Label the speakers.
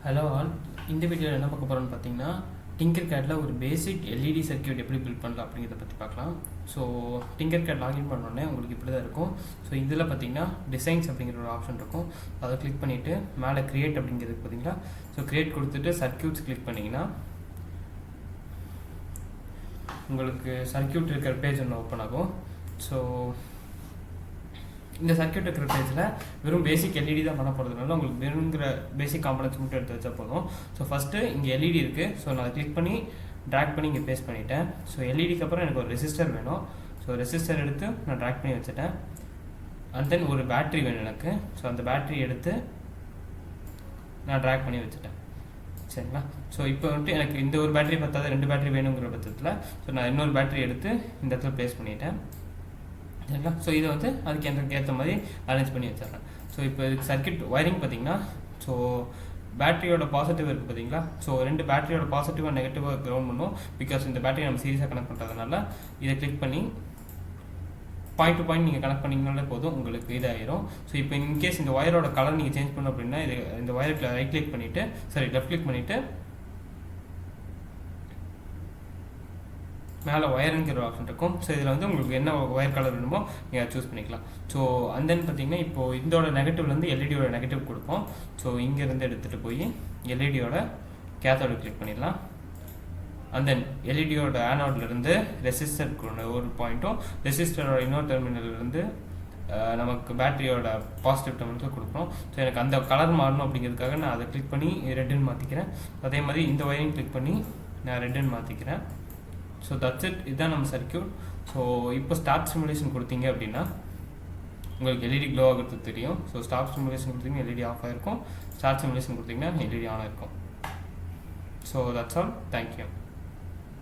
Speaker 1: Hello all, இந்த வீடியோவில் என்ன பார்க்க போகிறோம்னு பார்த்தீங்கன்னா Tinkercadல ஒரு பேசிக் எல்இடி சர்க்யூட் எப்படி பில்ட் பண்ணலாம் அப்படிங்கிறத பற்றி பார்க்கலாம். ஸோ Tinkercad லாகின் பண்ணோடனே உங்களுக்கு இப்படி தான் இருக்கும். ஸோ இதில் பார்த்தீங்கன்னா டிசைன்ஸ் அப்படிங்கிற ஒரு ஆப்ஷன் இருக்கும். அதை கிளிக் பண்ணிவிட்டு மேலே கிரியேட் அப்படிங்கிறது பார்த்தீங்களா. ஸோ கிரியேட் கொடுத்துட்டு சர்க்யூட்ஸ் கிளிக் பண்ணிங்கன்னா உங்களுக்கு சர்க்யூட் இருக்கிற பேஜ் ஒன்று ஓப்பன் ஆகும். ஸோ இந்த சர்க்யூட் இருக்கிற பேஜில் வெறும் பேசிக் எல்இடி தான் பண்ண போகிறதுனால உங்களுக்கு வேணுங்கிற பேசிக் காம்பனன்ட்ஸ் மட்டும் எடுத்து வச்சா போதும். ஸோ ஃபஸ்ட்டு இங்கே எல்இடி இருக்குது. ஸோ நான் கிளிக் பண்ணி ட்ராக் பண்ணி இங்கே பேஸ்ட் பண்ணிவிட்டேன். ஸோ எல்இடிக்கு அப்புறம் எனக்கு ஒரு ரெசிஸ்டர் வேணும். ஸோ ரெசிஸ்டர் எடுத்து நான் ட்ராக் பண்ணி வச்சுட்டேன். அண்ட் தென் ஒரு பேட்ரி வேணும் எனக்கு. ஸோ அந்த பேட்ரி எடுத்து நான் ட்ராக் பண்ணி வச்சுட்டேன். சரிங்களா. ஸோ இப்போ வந்துட்டு எனக்கு இந்த ஒரு பேட்டரி பத்தாது, 2 பேட்டரி வேணுங்கிற பட்சத்தில் ஸோ நான் இன்னொரு பேட்டரி எடுத்து இந்த இடத்துல ப்ளேஸ் பண்ணிட்டேன். சரிங்களா. ஸோ இதை வந்து அதுக்கு எனக்கு ஏற்ற மாதிரி அரேஞ்ச் பண்ணி வச்சிடறேன். ஸோ இப்போ இதுக்கு சர்க்யூட் ஒயரிங் பார்த்தீங்கன்னா ஸோ பேட்டரியோட பாசிட்டிவ் இருக்குது பார்த்தீங்களா. ஸோ 2 பேட்டரியோட பாசிட்டிவாக நெகட்டிவாக கிரவுண்ட் பண்ணும். பிகாஸ் இந்த பேட்டரி நம்ம சீரியஸாக கனெக்ட் பண்ணுறதுனால இதை கிளிக் பண்ணி பாயிண்ட் டு பாயிண்ட் நீங்கள் கனெக்ட் பண்ணிங்கனாலே போதும், உங்களுக்கு இதாகிடும். ஸோ இப்போ இன்கேஸ் இந்த ஒயரோட கலர் நீங்கள் சேஞ்ச் பண்ணணும் அப்படின்னா இது இந்த ஒயருக்கு ரைட் கிளிக் பண்ணிவிட்டு லெஃப்ட் கிளிக் பண்ணிவிட்டு மேலே ஒயருங்கிற ஆப்ஷன் இருக்கும். ஸோ இதில் வந்து உங்களுக்கு என்ன ஒயர் கலர் வேணுமோ நீங்கள் சூஸ் பண்ணிக்கலாம். ஸோ அண்ட் தென் பார்த்தீங்கன்னா இப்போது இதோட நெகட்டிவ்லேருந்து எல்இடியோட நெகட்டிவ் கொடுப்போம். ஸோ இங்கேருந்து எடுத்துகிட்டு போய் எல்இடியோட கேத்தோட கிளிக் பண்ணிடலாம். அண்ட் தென் எல்இடியோட ஆனோட்லேருந்து ரெசிஸ்டருக்கு ஒரு பாயிண்ட்டும் ரெசிஸ்டரோட இன்னொரு டெர்மினல்லேருந்து நமக்கு பேட்டரியோட பாசிட்டிவ் டெர்மினலுக்கு கொடுக்குறோம். ஸோ எனக்கு அந்த கலர் மாறணும் அப்படிங்கிறதுக்காக நான் அதை கிளிக் பண்ணி ரெட்டுன்னு மாற்றிக்கிறேன். அதே மாதிரி இந்த ஒயரிங் கிளிக் பண்ணி நான் ரெட்டுன்னு மாற்றிக்கிறேன். So that's it. இதுதான் நம்ம சர்க்யூட். ஸோ இப்போ ஸ்டார்ட் சிமுலேஷன் கொடுத்தீங்க அப்படின்னா உங்களுக்கு எல்இடி க்ளோ ஆகிறது தெரியும். ஸோ ஸ்டார்ட் சிமுலேஷன் கொடுத்தீங்கன்னா எல்இடி ஆஃப் ஆகிருக்கும். ஸ்டார்ட் சிமுலேஷன் கொடுத்தீங்கன்னா எல்இடி ஆன் ஆகிருக்கும். So that's all. தேங்க்யூ.